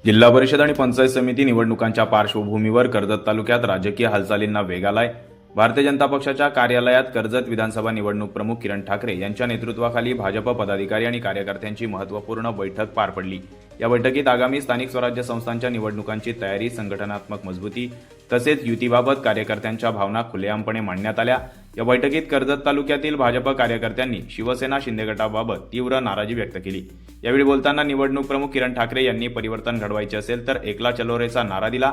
जिल्हा परिषद आणि पंचायत समिती निवडणुकांच्या पार्श्वभूमीवर कर्जत तालुक्यात राजकीय हालचालींना वेग आलाय। भारतीय जनता पक्षाच्या कार्यालयात कर्जत विधानसभा निवडणूक प्रमुख किरण ठाकरे यांच्या नेतृत्वाखाली भाजप पदाधिकारी आणि कार्यकर्त्यांची महत्त्वपूर्ण बैठक पार पडली। या बैठकीत आगामी स्थानिक स्वराज्य संस्थांच्या निवडणुकांची तयारी, संघटनात्मक मजबूती तसेच युतीबाबत कार्यकर्त्यांच्या भावना खुलेआमपणे मांडण्यात आल्या। या बैठकीत कर्जत तालुक्यातील भाजप कार्यकर्त्यांनी शिवसेना शिंदे गटाबाबत तीव्र नाराजी व्यक्त केली। यावेळी बोलताना निवडणूक प्रमुख किरण ठाकरे यांनी परिवर्तन घडवायचे असेल तर एकला चलो रेचा नारा दिला।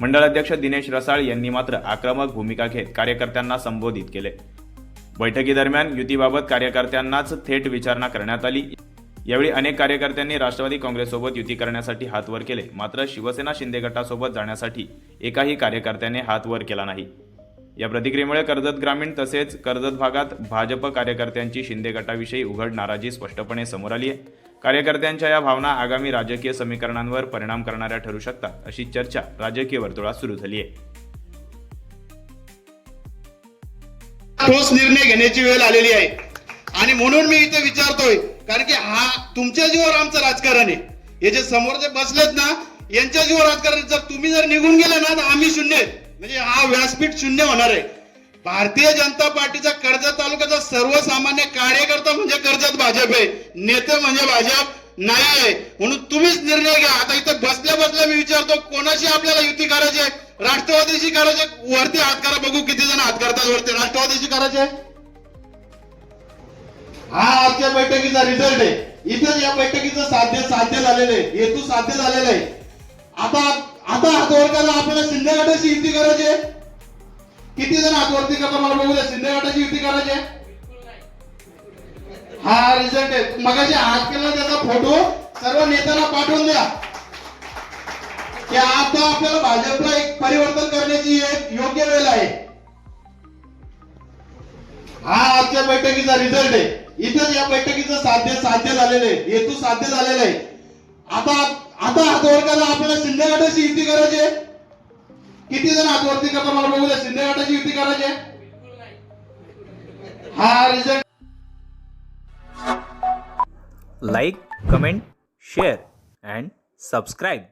मंडळ अध्यक्ष दिनेश रसाळ यांनी मात्र आक्रमक भूमिका घेत कार्यकर्त्यांना संबोधित केले। बैठकीदरम्यान युतीबाबत कार्यकर्त्यांनाच थेट विचारणा करण्यात आली। यावेळी अनेक कार्यकर्त्यांनी राष्ट्रवादी काँग्रेससोबत युती करण्यासाठी हात वर केले, मात्र शिवसेना शिंदे गटासोबत जाण्यासाठी एकाही कार्यकर्त्याने हात वर केला नाही। या प्रतिक्रियेमुळे कर्जत ग्रामीण तसेच कर्जत भागात भाजप कार्यकर्त्यांची शिंदे गटाविषयी उघड नाराजी स्पष्टपणे समोर आली आहे। कार्यकर्त्यांच्या या भावना आगामी राजकीय समीकरणांवर परिणाम करणाऱ्या ठरू शकतात, अशी चर्चा राजकीय वर्तुळात सुरू झाली आहे। ठोस निर्णय घेण्याची वेळ आलेली आहे आणि म्हणून मी इथे विचारतोय, कारण की हा तुमच्या जीवावर आमचं राजकारण आहे। हे जे समोर जे बसलेत ना, यांच्या जीवावर राजकारण। जर तुम्ही जर निघून गेले ना तर आम्ही शून्य आहेत, म्हणजे हा व्यासपीठ शून्य होणार आहे। भारतीय जनता पार्टीचा कर्जत तालुक्याचा सर्वसामान्य कार्यकर्ता म्हणजे कर्जत भाजप आहे, नेते म्हणजे भाजप नाही आहे। म्हणून तुम्हीच निर्णय घ्या। आता इथे बसल्या बसल्या मी विचारतो, कोणाशी आपल्याला युती करायची आहे? राष्ट्रवादीशी करायची? वरती हात करा, बघू किती जण हात करतात वरती। राष्ट्रवादीशी करायचे? हा आजच्या बैठकीचा रिझल्ट आहे। इथेच या बैठकीचं साध्य झालेलं आहे, हेतू साध्य झालेला आहे। आता हात वर करा, आपल्याला शिंदे गटाची युती करायची आहे। किती जण हात वरती करता मला बघू द्या, शिंदे गटाची युती करायची आहे? हा रिझल्ट आहे। मगाशी हात केला त्याचा फोटो सर्व नेत्यांना पाठवून द्या की आता आपल्याला भाजपला एक परिवर्तन करण्याची एक योग्य वेळ आहे। हा आजच्या बैठकीचा रिझल्ट आहे। इथेच या बैठकीचं साध्य झालेलं आहे, हेतू साध्य झालेला आहे। आता हात वर करा, आपल्याला शिंदे गटाची युती करायची आहे। किती जण हात वरती करता मला बघू द्या, शिंदे गटाची युती करायची आहे? हा result. Like, comment, share and subscribe.